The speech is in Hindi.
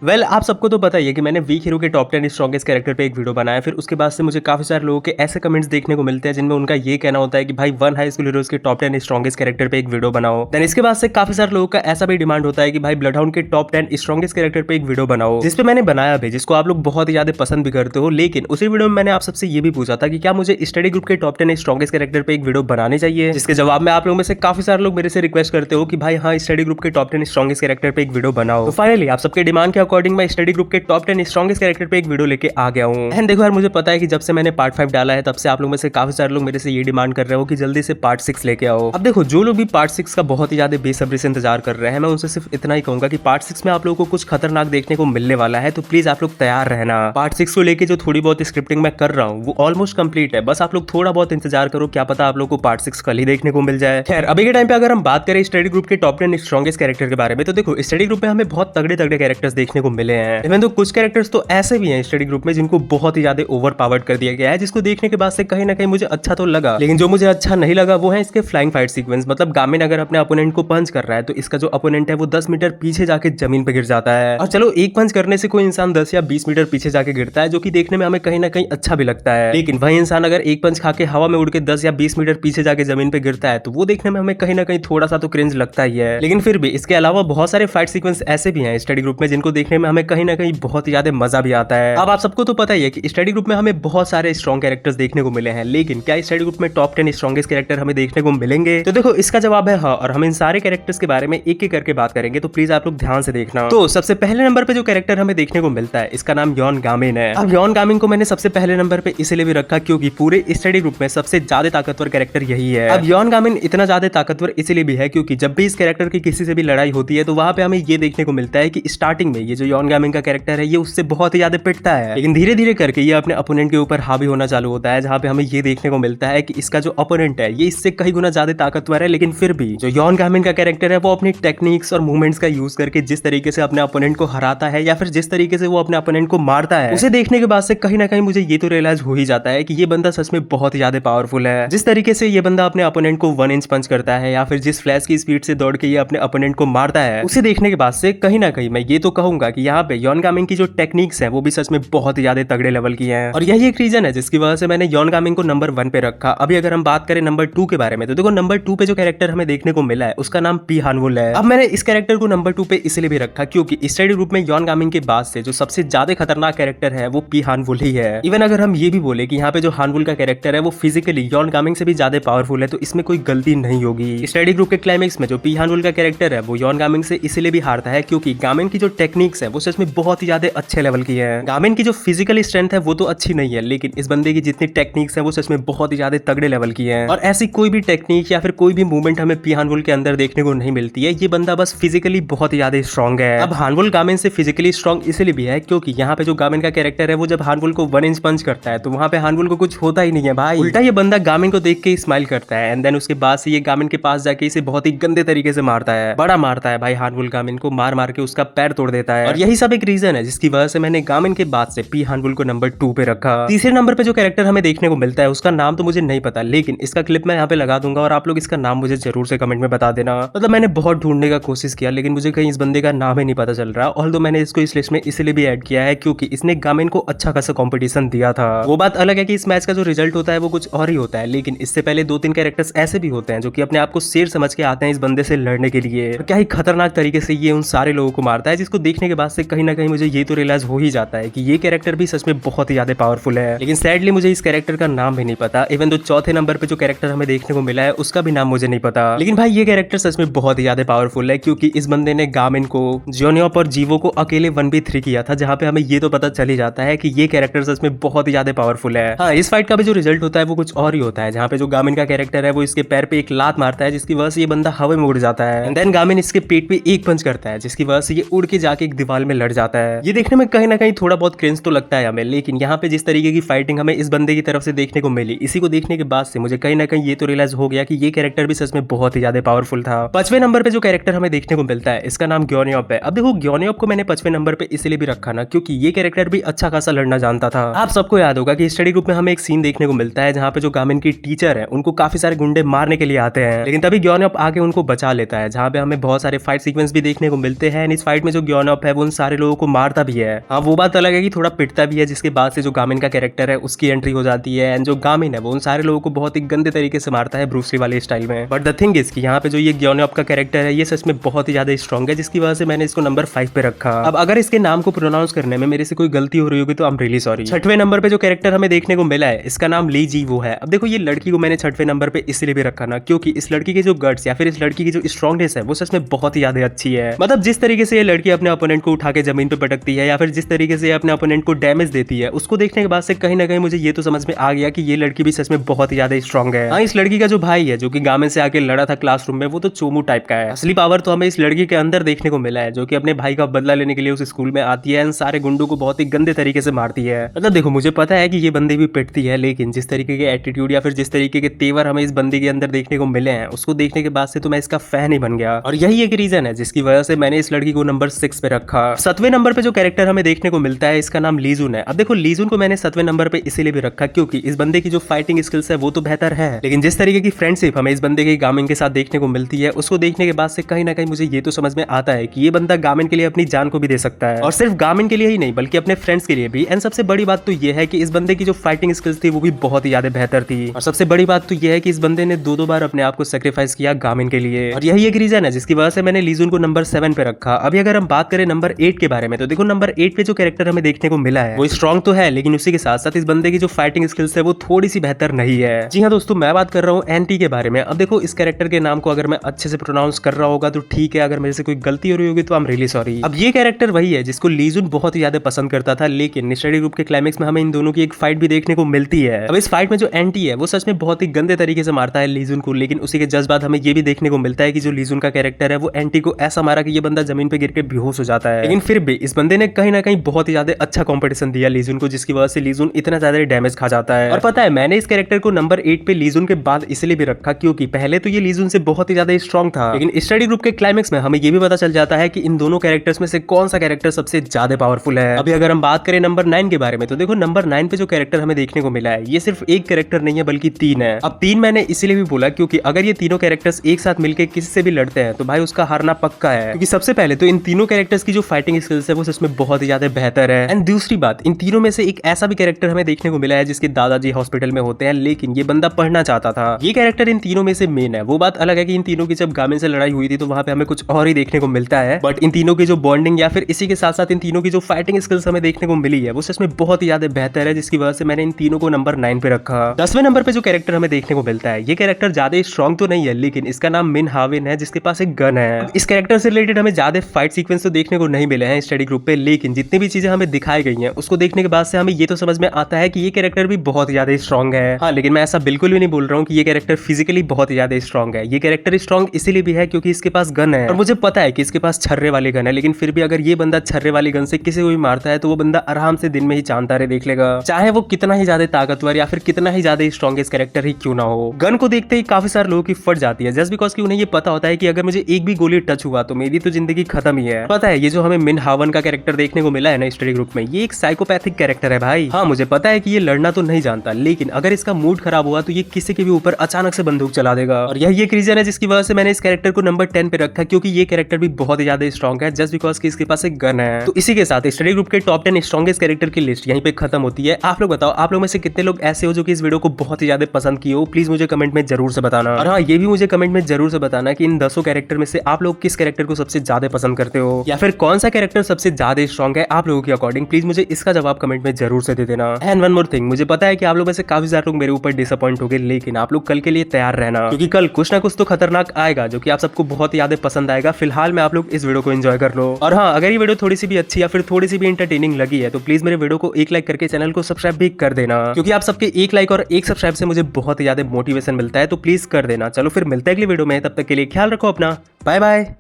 वेल आप सबको तो पता ही है कि मैंने वीक हीरो के टॉप 10 स्ट्रॉन्गेस्ट कैरेक्टर पे एक वीडियो बनाया। फिर उसके बाद से मुझे काफी सारे लोगों के ऐसे कमेंट्स देखने को मिलते हैं जिनमें उनका ये कहना होता है कि भाई वन हाई स्कूल हीरोज के टॉप 10 स्ट्रॉन्गेस्ट कैरेक्टर पे एक वीडियो बनाओ। देन इसके बाद से काफी सारे लोगों का ऐसा भी डिमांड होता है कि भाई ब्लडहाउंड के टॉप 10 स्ट्रॉन्गेस्ट कैरेक्टर पे एक वीडियो बनाओ, जिसपे मैंने बनाया भी, जिसको आप लोग बहुत ही ज्यादा पसंद भी करते हो। लेकिन उसी वीडियो में मैंने आप सबसे ये भी पूछा था कि क्या मुझे स्टडी ग्रुप के टॉप 10 स्ट्रॉन्गेस्ट कैरेक्टर पे एक वीडियो बनानी चाहिए, जिसके जवाब में आप लोगों में से काफी सारे लोग मेरे से रिक्वेस्ट करते हो कि भाई हाँ स्टडी ग्रुप के टॉप 10 स्ट्रॉन्गेस्ट कैरेक्टर पे एक वीडियो बनाओ। तो फाइनली आप सबके डिमांड के अकॉर्डिंग मैं स्टडी ग्रुप के टॉप 10 स्ट्रॉन्गेस्ट कैरेक्टर पे एक वीडियो लेके आ गया हूँ। एंड देखो यार, मुझे पता है कि जब से मैंने पार्ट 5 डाला है तब से आप लोग में से काफी सारे लोग मेरे से ये डिमांड कर रहे हो कि जल्दी से पार्ट 6 लेके आओ। अब देखो, जो लोग भी पार्ट 6 का बहुत ही ज्यादा बेसब्री से इंतजार कर रहे हैं, मैं उनसे सिर्फ इतना ही कहूंगा कि पार्ट 6 में आप लोगों को कुछ खतरनाक देखने को मिलने वाला है। तो प्लीज आप लोग तैयार रहना। पार्ट 6 को लेके जो थोड़ी बहुत स्क्रिप्टिंग मैं कर रहा हूँ वो ऑलमोस्ट कंप्लीट है, बस आप लोग थोड़ा बहुत इंतजार करो, क्या पता आप लोग को पार्ट 6 कल ही देखने को मिल जाए। खैर अभी के टाइम पे अगर हम बात करें स्टडी ग्रुप के टॉप 10 स्ट्रॉन्गेस्ट कैरेक्टर के बारे में, तो देखो स्टडी ग्रुप में हमें बहुत तगड़े तगड़े कैरेक्टर्स देखने को मिले हैं। इवन तो कुछ कैरेक्टर्स तो ऐसे भी हैं स्टडी ग्रुप में जिनको बहुत ही ज्यादा ओवर पावर्ड कर दिया गया है, जिसको देखने के बाद से कहीं ना कहीं मुझे अच्छा तो लगा, लेकिन जो मुझे अच्छा नहीं लगा वो है इसके फ्लाइंग फाइट सीक्वेंस। मतलब गामिन अगर अपने अपोनेंट को पंच कर रहा है तो इसका जो अपोनेंट है वो 10 मीटर पीछे जाके जमीन पे गिर जाता है। और चलो एक पंच करने से कोई इंसान 10 या 20 मीटर पीछे जाके गिरता है, जो कि देखने में हमें कहीं ना कहीं अच्छा भी लगता है। लेकिन वही इंसान अगर एक पंच खा के हवा में उड़ के 10 या 20 मीटर पीछे जाके जमीन पे गिरता है तो वो देखने में हमें कहीं ना कहीं थोड़ा सा तो क्रिंज लगता ही है। लेकिन फिर भी इसके अलावा बहुत सारे फाइट सीक्वेंस ऐसे भी हैं स्टडी ग्रुप में जिनको देखने में हमें कहीं ना कहीं बहुत ही ज्यादा मजा भी आता है। अब आप सबको तो पता ही है कि स्टडी ग्रुप में हमें बहुत सारे स्ट्रॉन्ग कैरेक्टर्स देखने को मिले हैं, लेकिन क्या स्टडी ग्रुप में टॉप 10 स्ट्रॉन्गेस्ट कैरेक्टर हमें देखने को मिलेंगे? तो देखो इसका जवाब है हाँ, और हम इन सारे कैरेक्टर्स के बारे में एक एक करके बात करेंगे, तो प्लीज आप लोग ध्यान से देखना। तो सबसे पहले नंबर पे जो कैरेक्टर हमें देखने को मिलता है इसका नाम यॉन गामिन है। अब यॉन गामिन को मैंने सबसे पहले नंबर पे इसलिए भी रखा क्योंकि पूरे स्टडी ग्रुप में सबसे ज्यादा ताकतवर कैरेक्टर यही है। अब यॉन गामिन इतना ज्यादा ताकतवर इसलिए भी है क्योंकि जब भी इस कैरेक्टर की किसी से भी लड़ाई होती है तो वहां पे हमें ये देखने को मिलता है कि स्टार्टिंग में ये जो यॉन गामिन का कैरेक्टर है ये उससे बहुत ही ज्यादा पिटता है, लेकिन धीरे धीरे करके ये अपने अपोनेंट के ऊपर हावी होना चालू होता है, जहां पे हमें ये देखने को मिलता है कि इसका जो अपोनेंट है ये इससे कई गुना ज्यादा ताकतवर है। लेकिन फिर भी जो यॉन गामिन का कैरेक्टर है वो अपनी टेक्निक्स और मूवमेंट्स का यूज करके जिस तरीके से अपने अपोनेंट को हराता है या फिर जिस तरीके से वो अपने अपोनेंट को मारता है, उसे देखने के बाद से कहीं ना कहीं मुझे ये तो रियलाइज हो ही जाता है कि ये बंदा सच में बहुत ही ज्यादा पावरफुल है। जिस तरीके से ये बंदा अपने अपोनेंट को 1 इंच पंच करता है या फिर जिस फ्लैश की स्पीड से दौड़ के ये अपने अपोनेंट को मारता है, उसे देखने के बाद से कहीं ना कहीं मैं ये तो कहूंगा कि यहाँ पे यॉन गामिन की जो टेक्निक्स है वो भी सच में बहुत ही ज्यादा तगड़े लेवल की है। और यही एक रीजन है जिसकी वजह से मैंने यॉन गामिन को नंबर 1 पे रखा। अभी अगर हम बात करें नंबर 2 के बारे में, तो देखो नंबर 2 पे जो कैरेक्टर हमें देखने को मिला है उसका नाम पी हानवुल है। अब मैंने इस कैरेक्टर को नंबर 2 पे इसलिए भी रखा क्योंकि स्टडी ग्रुप में यॉन गामिन के बाद से जो सबसे ज्यादा खतरनाक कैरेक्टर है वो पी हानवुल ही है। इवन अगर हम ये भी बोले कि यहाँ पे जो हानवुल का कैरेक्टर है वो फिजिकली यॉन गामिन से भी ज्यादा पावरफुल है, तो इसमें कोई गलती नहीं होगी। स्टडी ग्रुप के क्लाइमेक्स में जो पी हानवुल का कैरेक्टर है वो यॉन गामिन से इसलिए भी हारता है क्योंकि गामिन की जो टेक्निक्स है वो सच में बहुत ही ज्यादा अच्छे लेवल की है। गामिन की जो फिजिकल स्ट्रेंथ है वो तो अच्छी नहीं है, लेकिन इस बंदे की जितनी टेक्निक्स है वो सच में बहुत ही ज्यादा तगड़े लेवल की है। और ऐसी कोई भी टेक्निक या फिर कोई भी मूवमेंट हमें पी हानवुल के अंदर देखने को नहीं मिलती है। ये बंदा बस फिजिकली बहुत ही ज्यादा स्ट्रॉन्ग है। अब हानवुल गामिन से फिजिकली स्ट्रॉन्ग इसलिए भी है क्योंकि यहाँ पे जो गामिन का कैरेक्टर है वो जब हानवुल को 1 इंच पंच करता है तो वहां पे हानवुल को कुछ होता ही नहीं है भाई, उल्टा ये बंदा गामिन को देख के स्माइल करता है एंड देन उसके बाद से ये गामिन के पास जाके इसे बहुत ही गंदे तरीके से मारता है, बड़ा मारता है भाई। हानवुल गामिन को मार मार के उसका पैर तोड़ देता है, और यही सब एक रीजन है जिसकी वजह से मैंने गामिन के बाद से पी हानवुल को नंबर 2 पे रखा। तीसरे नंबर पे जो कैरेक्टर हमें देखने को मिलता है उसका नाम तो मुझे नहीं पता, लेकिन इसका क्लिप मैं यहाँ पे लगा दूंगा और आप लोग इसका नाम मुझे जरूर से कमेंट में बता देना। मतलब मैंने बहुत ढूंढने का कोशिश किया लेकिन मुझे कहीं इस बंदे का नाम ही नहीं पता चल रहा। ऑल्दो मैंने इसको इस लिस्ट में इसलिए भी ऐड किया है क्योंकि इसने गामिन को अच्छा खासा कंपटीशन दिया था। वो बात अलग है कि इस मैच का जो रिजल्ट होता है वो कुछ और ही होता है, लेकिन इससे पहले 2-3 कैरेक्टर्स ऐसे भी होते हैं जो कि अपने आप को शेर समझ के आते हैं इस बंदे से लड़ने के लिए। क्या ही खतरनाक तरीके से ये उन सारे लोगों को मारता है, जिसको देखने के बाद से कहीं ना कहीं मुझे ये तो रियलाइज हो ही जाता है कि ये कैरेक्टर भी सच में बहुत ही ज्यादा पावरफुल है। लेकिन सैडली मुझे इस कैरेक्टर का नाम भी नहीं पता। इवन तो चौथे नंबर पे जो कैरेक्टर हमें देखने को मिला है उसका भी नाम मुझे नहीं पता। लेकिन भाई ये कैरेक्टर सच में बहुत ही ज्यादा पावरफुल है क्योंकि इस बंदे ने गामिन को, जियोनियोप और जीवो को अकेले 1v3 किया था, जहां पे हमें ये तो पता चल ही जाता है कि ये कैरेक्टर सच में बहुत ही ज्यादा पावरफुल है। हाँ, इस फाइट का भी जो रिजल्ट होता है वो कुछ और ही होता है, जहां पे जो गामिन का कैरेक्टर है वो इसके पैर पे एक लात मारता है जिसकी वजह से ये बंदा हवा में उड़ जाता है एंड देन गामिन इसके पेट पे एक पंच करता है जिसकी वजह से ये उड़ के जाके एक दीवार में लड़ जाता है। ये देखने में कहीं ना कहीं थोड़ा बहुत क्रिंज तो लगता है हमें, लेकिन यहाँ पे जिस तरीके की फाइटिंग हमें इस बंदे की तरफ से देखने को मिली, इसी को देखने के बाद से मुझे कहीं ना कहीं ये तो रियलाइज हो गया कि ये कैरेक्टर भी सच में बहुत ही ज्यादा पावरफुल था। 5वें नंबर पे जो कैरेक्टर हमें देखने को मिलता है इसका नाम ग्योनियोप है। अब देखो ग्योनियोप को मैंने 5वें नंबर पे इसलिए भी रखा ना क्योंकि ये कैरेक्टर भी अच्छा खासा लड़ना जानता था। आप सबको याद होगा कि स्टडी ग्रुप में हमें एक सीन देखने को मिलता है जहाँ पे जो गामिन की टीचर है उनको काफी सारे गुंडे मारने के लिए आते हैं, लेकिन तभी ग्योनियोप आके उनको बचा लेता है, जहाँ पे हमें बहुत सारे फाइट सीक्वेंस भी देखने को मिलते हैं। इस फाइट में जो ग्योनियोप है वो उन सारे लोगों को मारता भी है। हाँ वो बात अलग है कि थोड़ा पिटता भी है, जिसके बाद से जो गामिन का कैरेक्टर है उसकी एंट्री हो जाती है एंड जो गामिन है वो उन सारे लोगों को बहुत ही गंदे तरीके से मारता है ब्रूस ली वाले स्टाइल में। बट द थिंग इज कि यहाँ पे जो ये ग्योनॉप का कैरेक्टर है ये सच में बहुत ही ज्यादा स्ट्रॉन्ग है, जिसकी वजह से मैंने इसको नंबर 5 पे रखा। अब अगर इसके नाम को प्रोनाउंस करने में मेरे से कोई गलती हो रही होगी तो आई एम रियली सॉरी। छठवें नंबर पे जो कैरेक्टर हमें देखने को मिला है इसका नाम ली जी वो है। अब देखो ये लड़की को मैंने छठवें नंबर पे इसलिए भी रखा ना क्योंकि इस लड़की के जो गट्स या फिर इस लड़की की जो स्ट्रॉन्गनेस है वो सच में बहुत ही ज्यादा अच्छी है। मतलब जिस तरीके से ये लड़की अपने ओपोनेंट को उठा के जमीन पे पटकती है या फिर जिस तरीके से अपने ओपोनेंट को डैमेज देती है, उसको देखने के बाद से कहीं ना कहीं मुझे ये तो समझ में आ गया कि ये लड़की भी सच में बहुत ही ज्यादा स्ट्रॉन्ग है। हाँ इस लड़की का जो भाई है जो कि गामे से आके लड़ा था क्लासरूम में वो तो चोमू टाइप का है। असली पावर तो हमें इस लड़की के अंदर देखने को मिला है जो कि अपने भाई का बदला लेने के लिए उस स्कूल में आती है, सारे गुंडों को बहुत ही गंदे तरीके से मारती है। मतलब देखो मुझे पता है कि ये बंदे भी पिटती है, लेकिन जिस तरीके के एटीट्यूड या फिर जिस तरीके के तेवर हमें इस बंदे के अंदर देखने को मिले हैं उसको देखने के बाद से तो मैं इसका फैन ही बन गया। और यही एक रीजन है जिसकी वजह से मैंने इस लड़की को नंबर 6 पे रखा। 7वें नंबर पे जो कैरेक्टर हमें देखने को मिलता है इसका नाम लीजुन है। अब देखो लीजुन को मैंने 7वें नंबर पे इसीलिए भी रखा क्योंकि इस बंदे की जो फाइटिंग स्किल्स है वो तो बेहतर है, लेकिन जिस तरीके की फ्रेंडशिप हमें इस बंदे के गामिन के साथ देखने को मिलती है उसको देखने के बाद से कहीं ना कहीं मुझे ये तो समझ में आता है कि ये बंदा गामिन के लिए अपनी जान को भी दे सकता है, और सिर्फ गामिन के लिए ही नहीं बल्कि अपने फ्रेंड्स के लिए भी। एंड सबसे बड़ी बात तो ये है कि इस बंदे की जो फाइटिंग स्किल्स थी वो भी बहुत ही ज्यादा बेहतर थी, और सबसे बड़ी बात तो ये है कि इस बंदे ने दो बार अपने आप को सेक्रीफाइस किया गामिन के लिए, और यही एक रीजन है जिसकी वजह से मैंने लीजुन को नंबर 7 पे रखा। अभी अगर हम बात करें नंबर 8 के बारे में तो देखो नंबर 8 पे जो कैरेक्टर हमें देखने को मिला है वो स्ट्रॉन्ग तो है, लेकिन उसी के साथ साथ इस बंदे की जो फाइटिंग स्किल्स है वो थोड़ी सी बेहतर नहीं है। जी हाँ दोस्तों मैं बात कर रहा हूँ एंटी के बारे में। अब देखो इस कैरेक्टर के नाम को अगर मैं अच्छे से प्रोनाउंस कर रहा होगा तो ठीक है, अगर मेरे से कोई गलती हो रही होगी तो आई एम रियली सॉरी। अब ये कैरेक्टर वही है जिसको लीजुन बहुत ही ज्यादा पसंद करता था, लेकिन स्टडी ग्रुप के क्लाइमेक्स में हमें इन दोनों की एक फाइट भी देखने को मिलती है। अब इस फाइट में जो एंटी है वो सच में बहुत ही गंदे तरीके से मारता है लीजुन को, लेकिन उसी के जस्ट बाद हमें ये भी देखने को मिलता है कि जो लीजुन का कैरेक्टर है वो एंटी को ऐसा मारा कि ये बंदा जमीन पे गिर के बेहोश हो जाता है, लेकिन फिर भी इस बंदे ने कहीं ना कहीं बहुत ही ज्यादा अच्छा कॉम्पिटिशन दिया लीजुन को, जिसकी वजह से लीजुन इतना ज्यादा डैमेज खा जाता है। और पता है मैंने इस कैरेक्टर को नंबर 8 पे लीजुन के बाद इसलिए भी रखा क्योंकि पहले तो ये लीजुन से बहुत ही ज्यादा स्ट्रॉन्ग था, लेकिन स्टडी ग्रुप के क्लाइमेक्स में हमें ये भी पता चल जाता है कि इन दोनों कैरेक्टर्स में से कौन सा कैरेक्टर सबसे ज्यादा पावरफुल है। अभी अगर हम बात करें नंबर 9 के बारे में तो देखो नंबर 9 पे जो कैरेक्टर हमें देखने को मिला है ये सिर्फ एक कैरेक्टर नहीं है बल्कि 3 है। अब 3 मैंने इसलिए भी बोला क्योंकि अगर ये तीनों कैरेक्टर्स एक साथ मिलकर किसी से भी लड़ते हैं तो भाई उसका हारना पक्का है, क्योंकि सबसे पहले तो इन तीनों कैरेक्टर्स की जो फाइटिंग स्किल्स है वो सच में बहुत ही ज्यादा बेहतर है। एंड दूसरी बात इन तीनों में से एक ऐसा भी कैरेक्टर हमें देखने को मिला है जिसके दादाजी हॉस्पिटल में होते हैं, लेकिन ये बंदा पढ़ना चाहता था। ये कैरेक्टर इन तीनों में से मेन है। वो बात अलग है कि इन तीनों की जब गामिन से लड़ाई हुई थी तो वहां पे हमें कुछ और ही देखने को मिलता है, बट इन तीनों की जो बॉन्डिंग या फिर इसी के साथ साथ इन तीनों की जो फाइटिंग स्किल्स हमें देखने को मिली है वो सच में बहुत ही ज्यादा बेहतर है, जिसकी वजह से मैंने इन तीनों को नंबर 9 पे रखा। 10वें नंबर पे जो कैरेक्टर हमें देखने को मिलता है ये कैरेक्टर ज्यादा स्ट्रॉन्ग तो नहीं है, लेकिन इसका नाम मिन हाविन है जिसके पास एक गन है। इस कैरेक्टर से रिलेटेड हमें ज्यादा फाइट सीक्वेंस तो देखने को नहीं मिले हैं स्टडी ग्रुप पे, लेकिन जितनी भी चीजें हमें दिखाई गई हैं उसको देखने के बाद से हमें ये तो समझ में आता है कि ये कैरेक्टर भी बहुत ज्यादा स्ट्रॉन्ग है। हाँ लेकिन मैं ऐसा बिल्कुल भी नहीं बोल रहा हूँ कि ये कैरेक्टर फिजिकली बहुत ज्यादा स्ट्रॉन्ग है। ये कैरेक्टर स्ट्रॉन्ग इसीलिए भी है क्योंकि इसके पास गन है, और मुझे पता है कि इसके पास छर्रे वाली गन है, लेकिन फिर भी अगर ये बंदा छर्रे वाली गन से किसी को भी मारता है तो वो बंदा आराम से दिन में ही चांद तारे देख लेगा, चाहे वो कितना ही ज्यादा ताकतवर या फिर कितना ही ज्यादा स्ट्रॉन्गेस्ट कैरेक्टर ही क्यों ना हो। गन को देखते ही काफी सारे लोगों की फट जाती है जस्ट बिकॉज कि उन्हें ये पता होता है कि अगर मुझे एक भी गोली टच हुआ तो मेरी तो जिंदगी खत्म ही है। पता है ये जो हमें मिन हावन का कैरेक्टर देखने को मिला है ना स्टडी ग्रुप में ये एक साइकोपैथिक कैरेक्टर है भाई। हाँ मुझे पता है कि ये लड़ना तो नहीं जानता, लेकिन अगर इसका मूड खराब हुआ तो ये किसी के भी ऊपर अचानक से बंदूक चला देगा, और यही एक रीजन है जिसकी वजह से मैंने इस कैरेक्टर को नंबर 10 पे रखा क्योंकि ये कैरेक्टर भी बहुत ही ज्यादा स्ट्रॉन्ग है जस्ट बिकॉज कि इसके पास एक गन है। तो इसी के साथ स्टडी ग्रुप के टॉप 10 स्ट्रॉन्गेस्ट कैरेक्टर की लिस्ट यहीं पे खत्म होती है। आप लोग बताओ आप लोग में से कितने लोग ऐसे हो जो कि इस वीडियो को बहुत ही ज्यादा पसंद किए हो, प्लीज मुझे कमेंट में जरूर से बताना। और हाँ ये भी मुझे कमेंट में जरूर से बताना कि इन 10 कैरेक्टर में से आप लोग किस कैरेक्टर को सबसे ज्यादा पसंद करते हो, या फिर कौन सा कैरेक्टर सबसे ज्यादा स्ट्रॉन्ग है आप लोगों के अकॉर्डिंग। प्लीज मुझे इसका जवाब कमेंट में जरूर से दे देना। एंड वन मोर थिंग, मुझे पता है कि आप लोग में से काफी सारे लोग मेरे ऊपर डिसअपॉइंट हो गए, लेकिन आप लोग कल के लिए तैयार रहना क्योंकि कल कुछ ना कुछ तो खतरनाक आएगा जो कि आप सबको बहुत ज्यादा पसंद आएगा। फिलहाल में आप लोग इस वीडियो को एंजॉय कर लो। और हाँ अगर ये वीडियो थोड़ी सी भी अच्छी या फिर थोड़ी सी भी इंटरटेनिंग लगी है तो प्लीज मेरे वीडियो को एक लाइक करके चैनल को सब्सक्राइब भी कर देना, क्योंकि आप सबके एक लाइक और एक सब्सक्राइब से मुझे बहुत ज्यादा मोटिवेशन मिलता है। तो प्लीज कर देना। चलो फिर मिलते हैं अगली वीडियो में, तब तक के लिए ख्याल रखो अपना। Bye bye.